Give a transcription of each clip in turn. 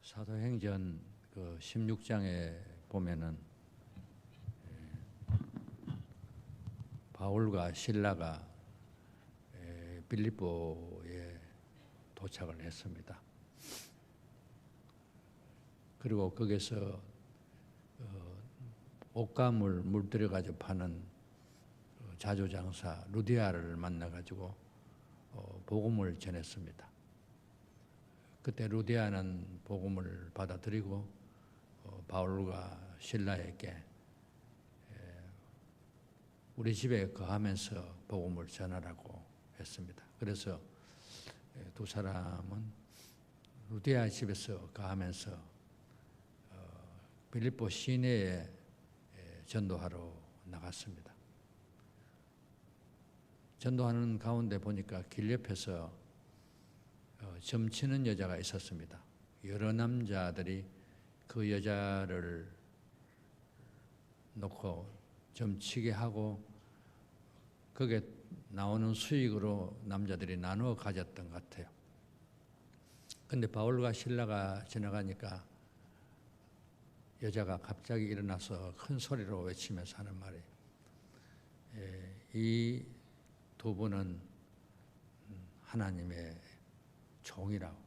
사도행전 그 16장에 보면은 바울과 실라가 빌립보에 도착을 했습니다. 그리고 거기서 옷가물 물들여 가지고 파는 자조장사 루디아를 만나 가지고 복음을 전했습니다. 그때 루디아는 복음을 받아들이고 바울과 실라에게 우리 집에 거하면서 복음을 전하라고 했습니다. 그래서 두 사람은 루디아 집에서 거하면서 빌립보 시내에 전도하러 나갔습니다. 전도하는 가운데 보니까 길 옆에서 점치는 여자가 있었습니다. 여러 남자들이 그 여자를 놓고 점치게 하고 거기에 나오는 수익으로 남자들이 나누어 가졌던 것 같아요. 그런데 바울과 실라가 지나가니까 여자가 갑자기 일어나서 큰 소리로 외치면서 하는 말이 이 두 분은 하나님의 종이라고,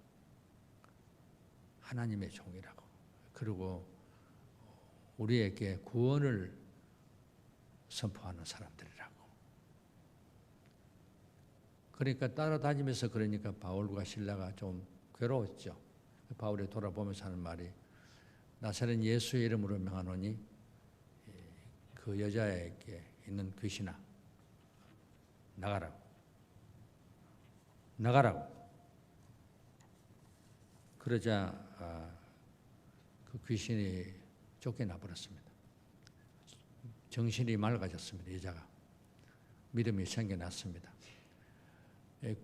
하나님의 종이라고. 그리고 우리에게 구원을 선포하는 사람들이라고. 그러니까 따라다니면서 그러니까 바울과 실라가 좀 괴로웠죠. 바울이 돌아보면서 하는 말이 나사렛 예수의 이름으로 명하노니 그 여자에게 있는 귀신아 나가라고. 나가라고. 그러자 그 귀신이 쫓겨나 버렸습니다. 정신이 맑아졌습니다. 여자가. 믿음이 생겨났습니다.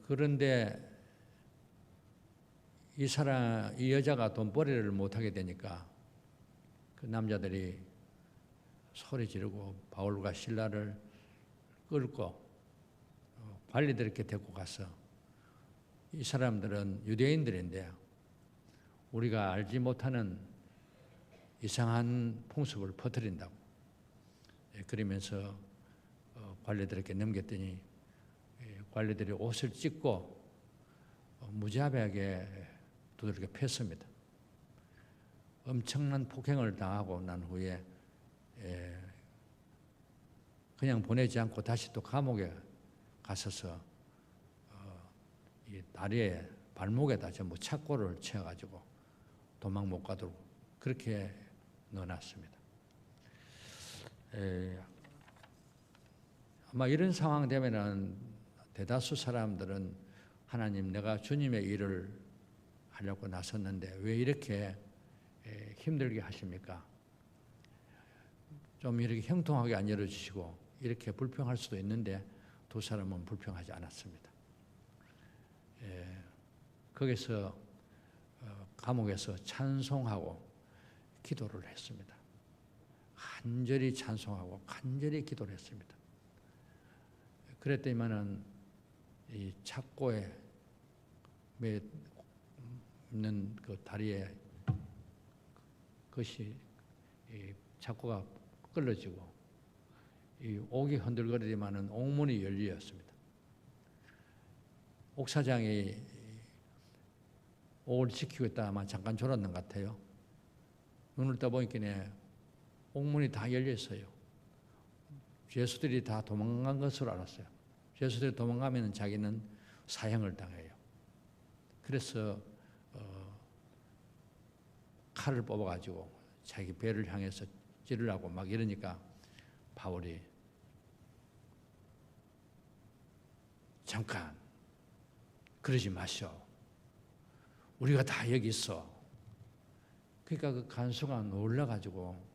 그런데 이 여자가 돈벌이를 못하게 되니까 그 남자들이 소리 지르고 바울과 실라를 끌고 관리들에게 데리고 가서 이 사람들은 유대인들인데 우리가 알지 못하는 이상한 풍습을 퍼뜨린다고. 그러면서 관리들에게 넘겼더니 관리들이 옷을 찢고 무자비하게 두들겨 팼습니다. 엄청난 폭행을 당하고 난 후에 그냥 보내지 않고 다시 또 감옥에 가서서 이 다리에 발목에다 전부 착고를 채워가지고 도망 못 가도록 그렇게 넣어놨습니다. 아마 이런 상황 되면은 대다수 사람들은 하나님 내가 주님의 일을 하려고 나섰는데 왜 이렇게 힘들게 하십니까? 좀 이렇게 형통하게 안 열어주시고 이렇게 불평할 수도 있는데 두 사람은 불평하지 않았습니다. 거기서 감옥에서 찬송하고 기도를 했습니다. 간절히 찬송하고 간절히 기도를 했습니다. 그랬더니만은 이 착고에 있는 그 다리에 그것이 이 착고가 끌어지고 이 옥이 흔들거리지만은 옥문이 열렸습니다. 옥사장이 옥을 지키고 있다가 잠깐 졸았는 것 같아요. 눈을 떠보니까 옥문이 다 열려 있어요. 죄수들이 다 도망간 것으로 알았어요. 죄수들이 도망가면 자기는 사형을 당해요. 그래서 칼을 뽑아가지고 자기 배를 향해서 찌르라고 막 이러니까 바울이 잠깐 그러지 마시오. 우리가 다 여기 있어. 그러니까 그 간수가 놀라가지고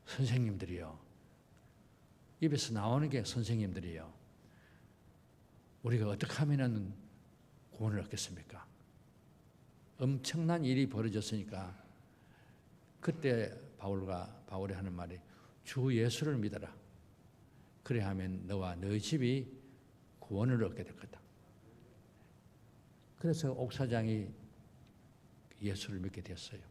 선생님들이요. 입에서 나오는 게 선생님들이요. 우리가 어떻게 하면 구원을 얻겠습니까? 엄청난 일이 벌어졌으니까 그때 바울이 하는 말이 주 예수를 믿어라. 그래 하면 너와 너희 집이 구원을 얻게 될 거다. 그래서 옥사장이 예수를 믿게 됐어요.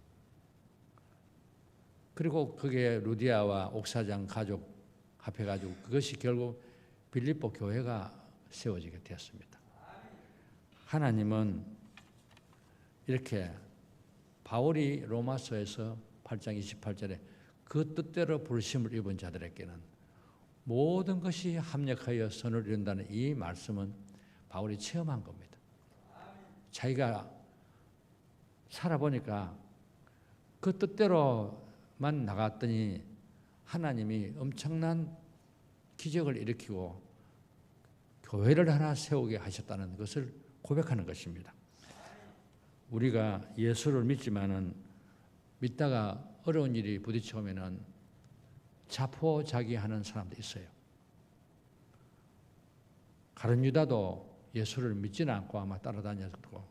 그리고 그게 루디아와 옥사장 가족 합해가지고 그것이 결국 빌립보 교회가 세워지게 되었습니다. 하나님은 이렇게 바울이 로마서에서 8장 28절에 그 뜻대로 부르심을 입은 자들에게는 모든 것이 합력하여 선을 이룬다는 이 말씀은 바울이 체험한 겁니다. 자기가 살아보니까 그 뜻대로만 나갔더니 하나님이 엄청난 기적을 일으키고 교회를 하나 세우게 하셨다는 것을 고백하는 것입니다. 우리가 예수를 믿지만은 믿다가 어려운 일이 부딪혀오면은 자포자기하는 사람도 있어요. 가룟 유다도 예수를 믿지는 않고 아마 따라다녔고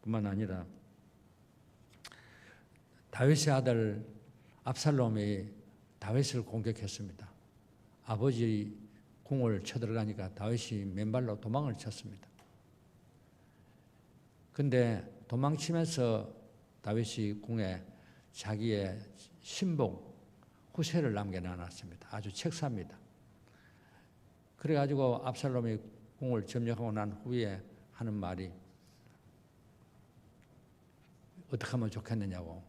뿐만 아니라 다윗의 아들 압살롬이 다윗을 공격했습니다. 아버지 궁을 쳐들어가니까 다윗이 맨발로 도망을 쳤습니다. 근데 도망치면서 다윗이 궁에 자기의 신복 후세를 남겨놨습니다. 아주 책사입니다. 그래가지고 압살롬이 궁을 점령하고 난 후에 하는 말이 어떻게 하면 좋겠느냐고.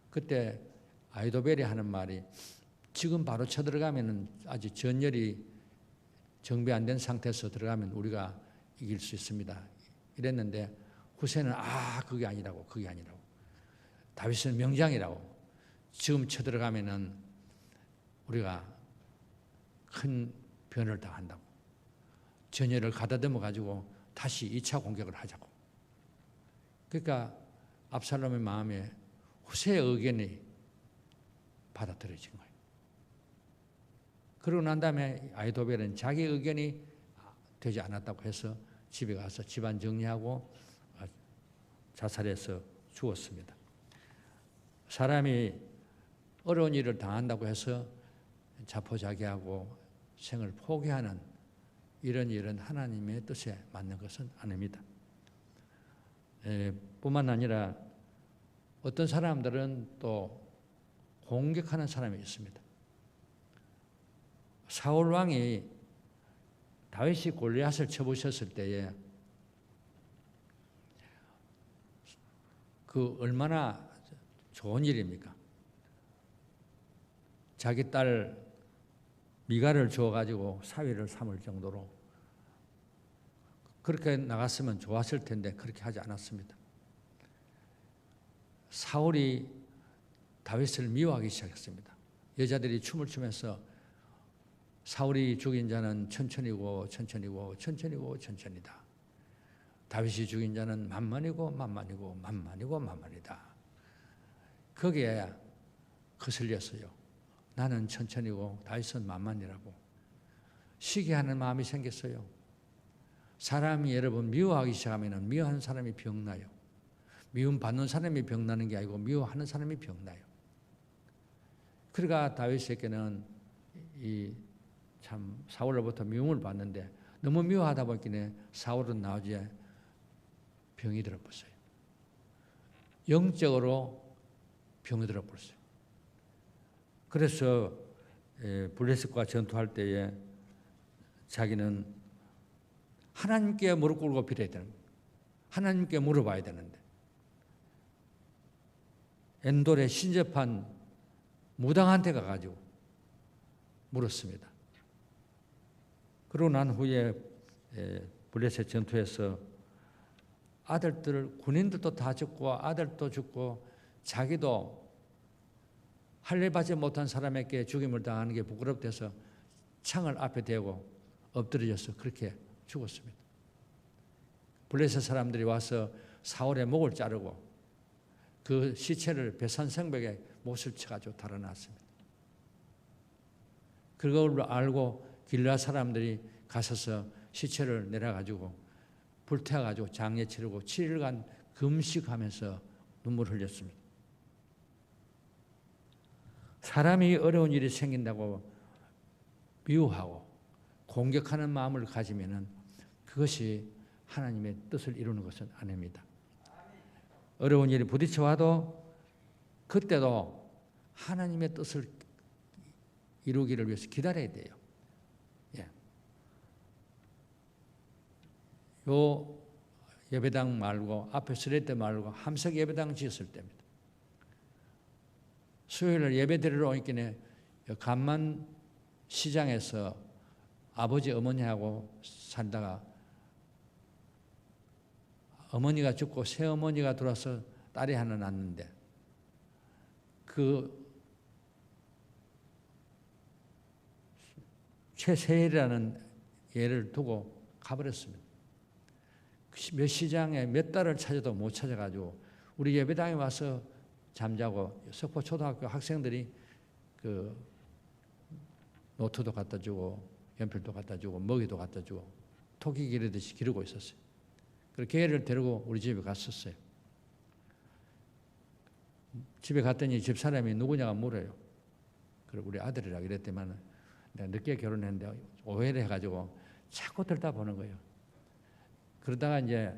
그때 아이도벨이 하는 말이 지금 바로 쳐들어가면 아직 전열이 정비 안 된 상태에서 들어가면 우리가 이길 수 있습니다. 이랬는데 후세는 그게 아니라고. 다윗은 명장이라고. 지금 쳐들어가면은 우리가 큰 변을 당한다고. 전열을 가다듬어 가지고 다시 2차 공격을 하자고. 그러니까 압살롬의 마음에 후세의 의견이 받아들여진 거예요. 그러고 난 다음에 아이도벨은 자기 의견이 되지 않았다고 해서 집에 가서 집안 정리하고 자살해서 죽었습니다. 사람이 어려운 일을 당한다고 해서 자포자기하고 생을 포기하는 이런 일은 하나님의 뜻에 맞는 것은 아닙니다. 뿐만 아니라 어떤 사람들은 또 공격하는 사람이 있습니다. 사울 왕이 다윗이 골리앗을 쳐부셨을 때에 그 얼마나 좋은 일입니까? 자기 딸 미갈을 주어가지고 사위를 삼을 정도로 그렇게 나갔으면 좋았을 텐데 그렇게 하지 않았습니다. 사울이 다윗을 미워하기 시작했습니다. 여자들이 춤을 추면서 사울이 죽인 자는 천천히고 천천히고 천천히고 천천히다. 다윗이 죽인 자는 만만이고 만만이고 만만이고 만만이다. 거기에 거슬렸어요. 나는 천천히고 다윗은 만만이라고. 시기하는 마음이 생겼어요. 사람이 여러분 미워하기 시작하면 미워하는 사람이 병나요. 미움 받는 사람이 병나는 게 아니고 미워하는 사람이 병나요. 그러니까 다윗에게는 참 사울로부터 미움을 받는데 너무 미워하다 보니까 사울은 나중에 병이 들어버렸어요. 영적으로 병이 들어버렸어요. 그래서 블레셋과 전투할 때에 자기는 하나님께 무릎 꿇고 빌어야 되는 거예요. 하나님께 물어봐야 되는데 엔돌에 신접한 무당한테 가가지고 물었습니다. 그러고 난 후에 블레셋 전투에서 아들들, 군인들도 다 죽고 아들도 죽고 자기도 할례 받지 못한 사람에게 죽임을 당하는 게 부끄럽대서 창을 앞에 대고 엎드려져서 그렇게 죽었습니다. 블레셋 사람들이 와서 사울의 목을 자르고 그 시체를 배산성벽에 못을 쳐가지고 달아놨습니다. 그걸 알고 길라 사람들이 가서서 시체를 내려가지고 불태워가지고 장례 치르고 7일간 금식하면서 눈물 흘렸습니다. 사람이 어려운 일이 생긴다고 미워하고 공격하는 마음을 가지면은 그것이 하나님의 뜻을 이루는 것은 아닙니다. 어려운 일이 부딪혀와도 그때도 하나님의 뜻을 이루기를 위해서 기다려야 돼요. 예. 요 예배당 말고 앞에 쓰레 때 말고 함석 예배당 지었을 때입니다. 수요일날 예배 드리러 오니까 간만 시장에서 아버지 어머니하고 살다가 어머니가 죽고 새어머니가 들어와서 딸이 하나 낳는데 그 최세일이라는 애를 두고 가버렸습니다. 몇 시장에 몇 달을 찾아도 못 찾아가지고 우리 예배당에 와서 잠자고 석포 초등학교 학생들이 그 노트도 갖다 주고 연필도 갖다 주고 먹이도 갖다 주고 토끼 기르듯이 기르고 있었어요. 그래서 걔를 데리고 우리 집에 갔었어요. 집에 갔더니 집사람이 누구냐가 물어요. 그리고 우리 아들이라고 이랬더니만 내가 늦게 결혼했는데 오해를 해가지고 자꾸 들다 보는 거예요. 그러다가 이제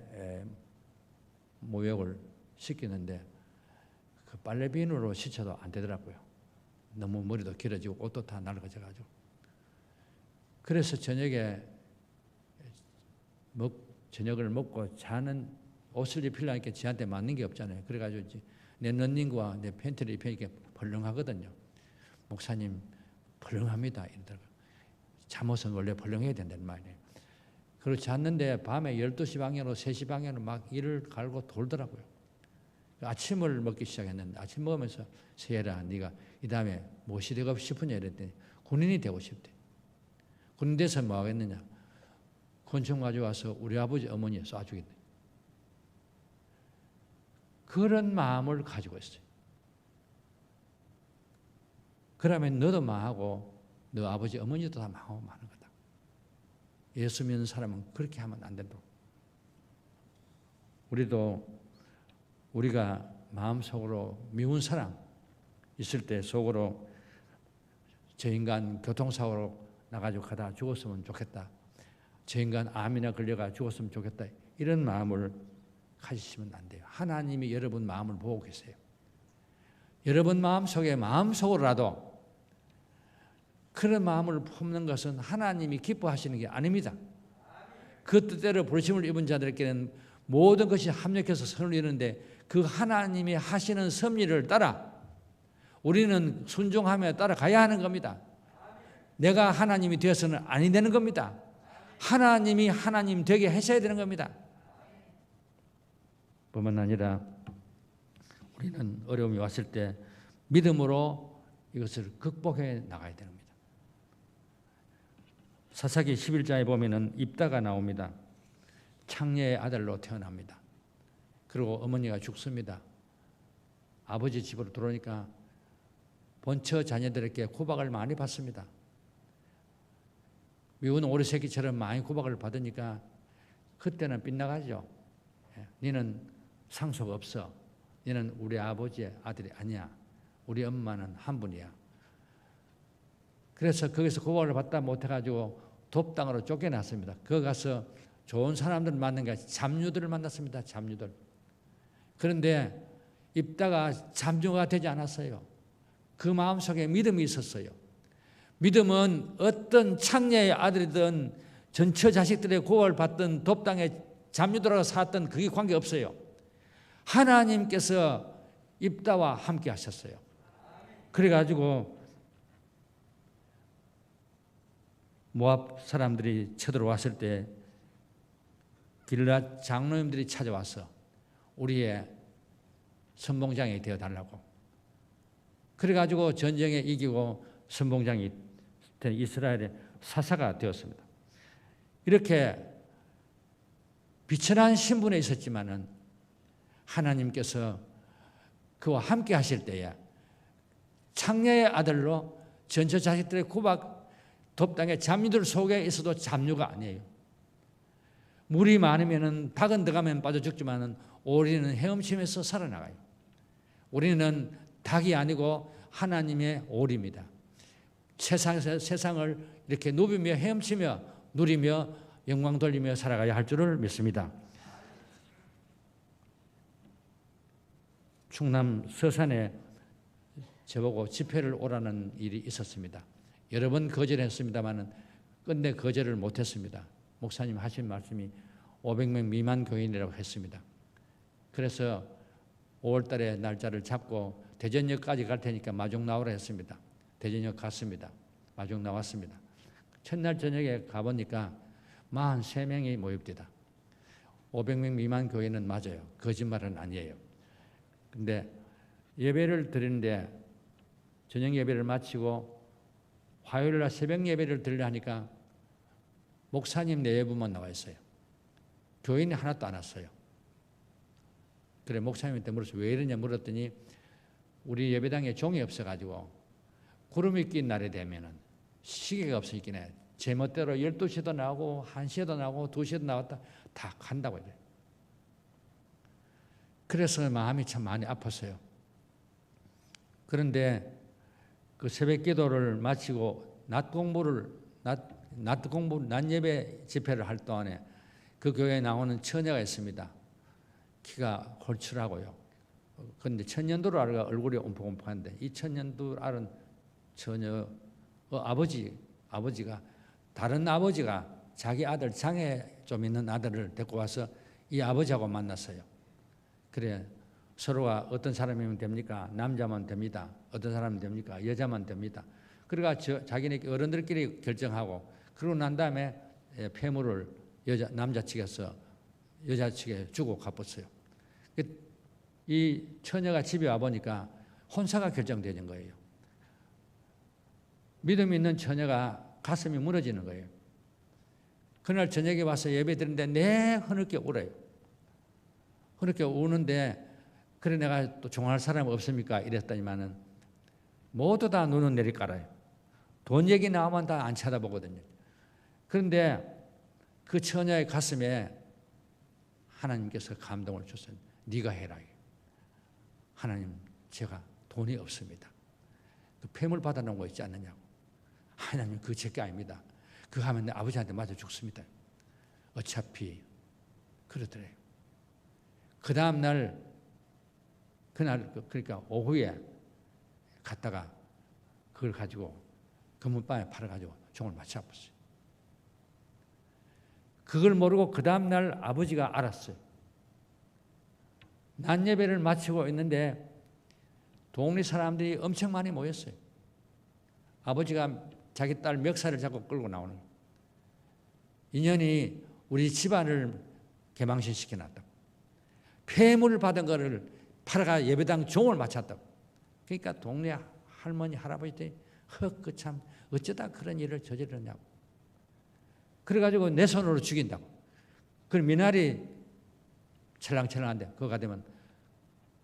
모욕을 시키는데 그 빨래비누로 씻어도 안 되더라고요. 너무 머리도 길어지고 옷도 다 낡아져가지고. 그래서 저녁을 먹고 자는 옷을 입히려니까 지한테 맞는 게 없잖아요. 그래가지고 내 런닝과 내 팬티를 입히니까 벌렁하거든요. 목사님 벌렁합니다. 이러더라고요. 잠옷은 원래 벌렁해야 된다는 말이에요. 그리고 잤는데 밤에 12시 방향으로 3시 방향으로 막 이를 갈고 돌더라고요. 아침을 먹기 시작했는데 아침 먹으면서 세혜라 네가 이 다음에 무엇이 되고 싶으냐 이랬더니 군인이 되고 싶대. 군인 돼서 뭐 하겠느냐. 권총 가져와서 우리 아버지 어머니에 쏴주겠네. 그런 마음을 가지고 있어요. 그러면 너도 망하고 너 아버지 어머니도 다 망하고 마는 거다. 예수 믿는 사람은 그렇게 하면 안 된다. 우리가 마음속으로 미운 사람 있을 때 속으로 저 인간 교통사고로 나가지고 가다 죽었으면 좋겠다. 저 인간 암이나 걸려가 죽었으면 좋겠다. 이런 마음을 가지시면 안 돼요. 하나님이 여러분 마음을 보고 계세요. 여러분 마음속으로라도 그런 마음을 품는 것은 하나님이 기뻐하시는 게 아닙니다. 그 뜻대로 부르심을 입은 자들에게는 모든 것이 합력해서 선을 이루는데 그 하나님이 하시는 섭리를 따라 우리는 순종하며 따라가야 하는 겁니다. 내가 하나님이 되어서는 아니 되는 겁니다. 하나님이 하나님 되게 하셔야 되는 겁니다. 뿐만 아니라 우리는 어려움이 왔을 때 믿음으로 이것을 극복해 나가야 되는 겁니다. 사사기 11장에 보면은 입다가 나옵니다. 창녀의 아들로 태어납니다. 그리고 어머니가 죽습니다. 아버지 집으로 들어오니까 본처 자녀들에게 구박을 많이 받습니다. 미운 오리새끼처럼 많이 구박을 받으니까 그때는 빗나가죠. 너는 상속 없어. 너는 우리 아버지의 아들이 아니야. 우리 엄마는 한 분이야. 그래서 거기서 구박을 받다 못해가지고 돕당으로 쫓겨났습니다. 거기 가서 좋은 사람들을 만난 게 잡류들을 만났습니다. 잡류들. 그런데 입다가 잡류가 되지 않았어요. 그 마음속에 믿음이 있었어요. 믿음은 어떤 창녀의 아들이든 전처 자식들의 구박을 받든 돕당에 잡류들하고 살았던 그게 관계없어요. 하나님께서 입다와 함께 하셨어요. 그래가지고 모압 사람들이 쳐들어왔을 때 길르앗 장로님들이 찾아와서 우리의 선봉장이 되어달라고. 그래가지고 전쟁에 이기고 선봉장이 된 이스라엘의 사사가 되었습니다. 이렇게 비천한 신분에 있었지만은 하나님께서 그와 함께 하실 때에 창녀의 아들로 전처 자식들의 구박 돕당의 잡류들 속에 있어도 잡류가 아니에요. 물이 많으면은 닭은 들어가면 빠져 죽지만은 오리는 헤엄치면서 살아나가요. 우리는 닭이 아니고 하나님의 오리입니다. 세상을 이렇게 누비며 헤엄치며 누리며 영광 돌리며 살아가야 할 줄을 믿습니다. 충남 서산에 저보고 집회를 오라는 일이 있었습니다. 여러 번 거절했습니다마는 끝내 거절을 못했습니다. 목사님 하신 말씀이 500명 미만 교인이라고 했습니다. 그래서 5월 달에 날짜를 잡고 대전역까지 갈 테니까 마중 나오라 했습니다. 대전역 갔습니다. 마중 나왔습니다. 첫날 저녁에 가보니까 43명이 모입니다. 500명 미만 교회는 맞아요. 거짓말은 아니에요. 근데 예배를 드리는데 저녁 예배를 마치고 화요일 날 새벽 예배를 드리려 하니까 목사님 내외부만 나와 있어요. 교인이 하나도 안 왔어요. 그래 목사님한테 물어서 왜 이러냐 물었더니 우리 예배당에 종이 없어가지고 구름이 낀 날이 되면은 시계가 없으니까 제멋대로 12시도 나오고 1시에도 나오고 2시에도 나왔다 다 간다고 해요. 그래서 마음이 참 많이 아팠어요. 그런데 그 새벽 기도를 마치고 낮 예배 집회를 할 동안에 그 교회에 나오는 처녀가 있습니다. 키가 홀출하고요. 그런데 천년도로 알가 얼굴이 옴푹옴푹한데 이 천년도 알은 처녀 아버지가 다른 아버지가 자기 아들 장애 좀 있는 아들을 데리고 와서 이 아버지하고 만났어요. 그래 서로가 어떤 사람이면 됩니까? 남자만 됩니다. 어떤 사람은 됩니까? 여자만 됩니다. 그러니까 자기네 어른들끼리 결정하고 그러고 난 다음에 폐물을 남자 측에서 여자 측에 주고 갚았어요. 이 처녀가 집에 와보니까 혼사가 결정되는 거예요. 믿음 있는 처녀가 가슴이 무너지는 거예요. 그날 저녁에 와서 예배 드리는데 내 흐느껴 울어요. 흐느껴 우는데 그래 내가 또 종할 사람 없습니까? 이랬더니만은 모두 다 눈은 내리깔아요. 돈 얘기 나오면 다 안 쳐다보거든요. 그런데 그 처녀의 가슴에 하나님께서 감동을 줬어요. 네가 해라. 하나님 제가 돈이 없습니다. 그 폐물 받아놓은 거 있지 않느냐고. 하나님 그거 제게 아닙니다. 그거 하면 내 아버지한테 맞아 죽습니다. 어차피 그러더래요. 그 다음 날 그날 그러니까 오후에 갔다가 그걸 가지고 금은방에 팔아가지고 종을 맞춰 아팠어요. 그걸 모르고 그 다음 날 아버지가 알았어요. 낮 예배를 마치고 있는데 동네 사람들이 엄청 많이 모였어요. 아버지가 자기 딸 멱살을 잡고 끌고 나오는 거예요. 인연이 우리 집안을 개망신시켜놨다고. 폐물을 받은 거를 팔아가 예배당 종을 마쳤다고. 그러니까 동네 할머니 할아버지들이 그 참 어쩌다 그런 일을 저지르냐고. 그래가지고 내 손으로 죽인다고. 그럼 미나리 찰랑찰랑한데 그거가 되면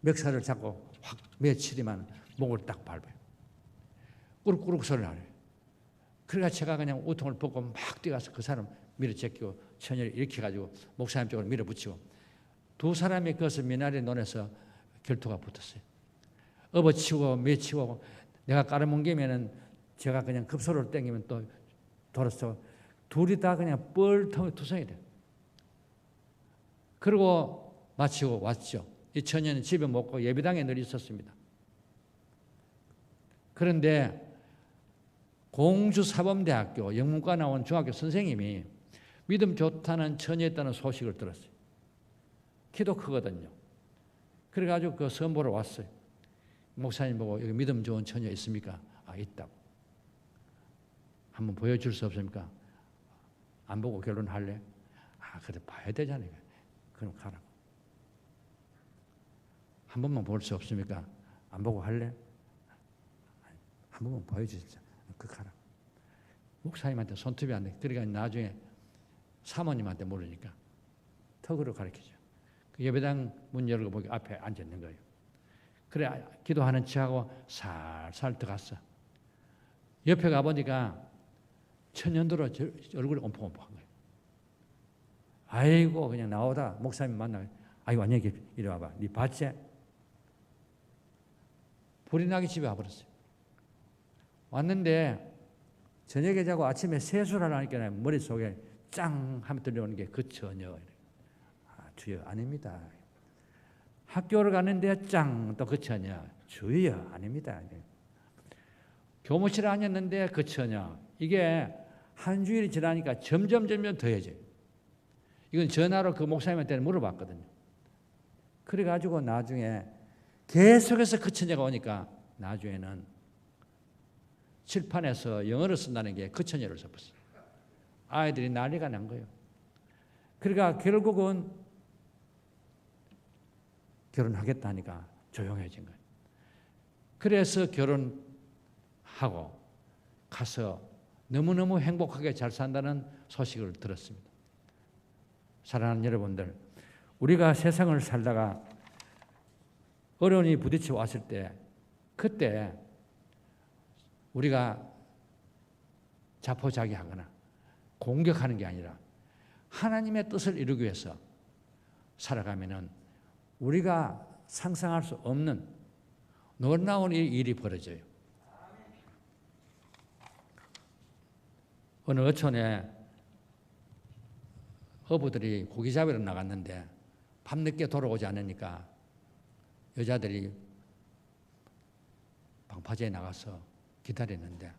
멱살을 잡고 확 며칠이만 목을 딱 밟아요. 꾸룩꾸룩 소리를 하래요. 그래가 제가 그냥 우통을 벗고 막 뛰어가서 그 사람 밀어제끼고 처녀를 일으켜가지고 목사님 쪽으로 밀어붙이고 두 사람이 그것을 미나리 논에서 결투가 붙었어요. 업어치고 매치고 내가 깔아뭉개면은 제가 그냥 급소를 땡기면 또 돌아서 둘이 다 그냥 뻘투성이 돼요. 그리고 마치고 왔죠. 이 처녀는 집에 먹고 예배당에 늘 있었습니다. 그런데 공주사범대학교 영문과 나온 중학교 선생님이 믿음 좋다는 처녀였다는 소식을 들었어요. 키도 크거든요. 그래가지고 그 선보러 왔어요. 목사님 보고 여기 믿음 좋은 처녀 있습니까? 아, 있다고. 한번 보여줄 수 없습니까? 안 보고 결혼할래? 아, 그래 봐야 되잖아요. 그럼 가라고. 한 번만 볼 수 없습니까? 안 보고 할래? 한 번만 보여주시죠. 그 가라고. 목사님한테 손톱이 안 돼. 그러니까 나중에 사모님한테 모르니까 턱으로 가르치죠. 그 예배당 문 열고 보기 앞에 앉아 있는 거예요. 그래 기도하는 척하고 살살 들어갔어. 옆에 가보니까 천년도로 얼굴이 옴푹옴푹한 거예요. 아이고 그냥 나오다 목사님 만나요. 아이고 안녕히 이리 와봐. 네 봤지? 불이 나기 집에 와버렸어요. 왔는데 저녁에 자고 아침에 세수를 하니까 머릿속에 짱 하면 들려오는 게 그 처녀. 아 주여 아닙니다. 학교를 가는데 짱 또 그쳐냐? 주여 아닙니다. 교무실에 앉았는데 그쳐냐? 이게 한 주일이 지나니까 점점 더해져요. 이건 전화로 그 목사님한테 물어봤거든요. 그래가지고 나중에 계속해서 그쳐냐가 오니까 나중에는 칠판에서 영어를 쓴다는 게 그쳐냐를 써봤어요. 아이들이 난리가 난 거예요. 그러니까 결국은 결혼하겠다니까 조용해진 거예요. 그래서 결혼하고 가서 너무너무 행복하게 잘 산다는 소식을 들었습니다. 사랑하는 여러분들, 우리가 세상을 살다가 어려움이 부딪혀 왔을 때 그때 우리가 자포자기하거나 공격하는 게 아니라 하나님의 뜻을 이루기 위해서 살아가면은 우리가 상상할 수 없는 놀라운 일이 벌어져요. 어느 어촌에 어부들이 고기 잡으러 나갔는데 밤늦게 돌아오지 않으니까 여자들이 방파제에 나가서 기다렸는데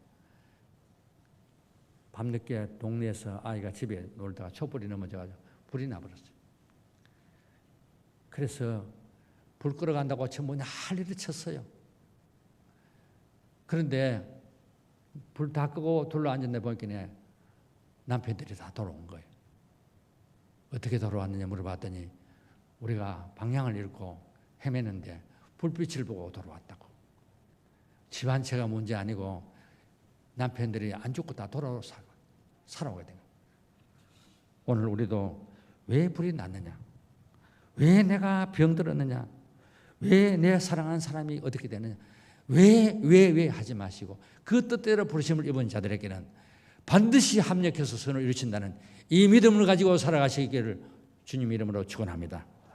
밤늦게 동네에서 아이가 집에 놀다가 촛불이 넘어져가지고 불이 나버렸어요. 그래서 불 끌어간다고 전부 난리를 쳤어요. 그런데 불 다 끄고 둘러앉았는데 보니까 남편들이 다 돌아온 거예요. 어떻게 돌아왔느냐 물어봤더니 우리가 방향을 잃고 헤매는데 불빛을 보고 돌아왔다고. 집 한 채가 문제 아니고 남편들이 안 죽고 다 살아오게 된 거예요. 오늘 우리도 왜 불이 났느냐? 왜 내가 병들었느냐? 왜 내 사랑하는 사람이 어떻게 되느냐? 왜 하지 마시고 그 뜻대로 부르심을 입은 자들에게는 반드시 합력해서 선을 이루친다는 이 믿음을 가지고 살아가시기를 주님 이름으로 축원합니다.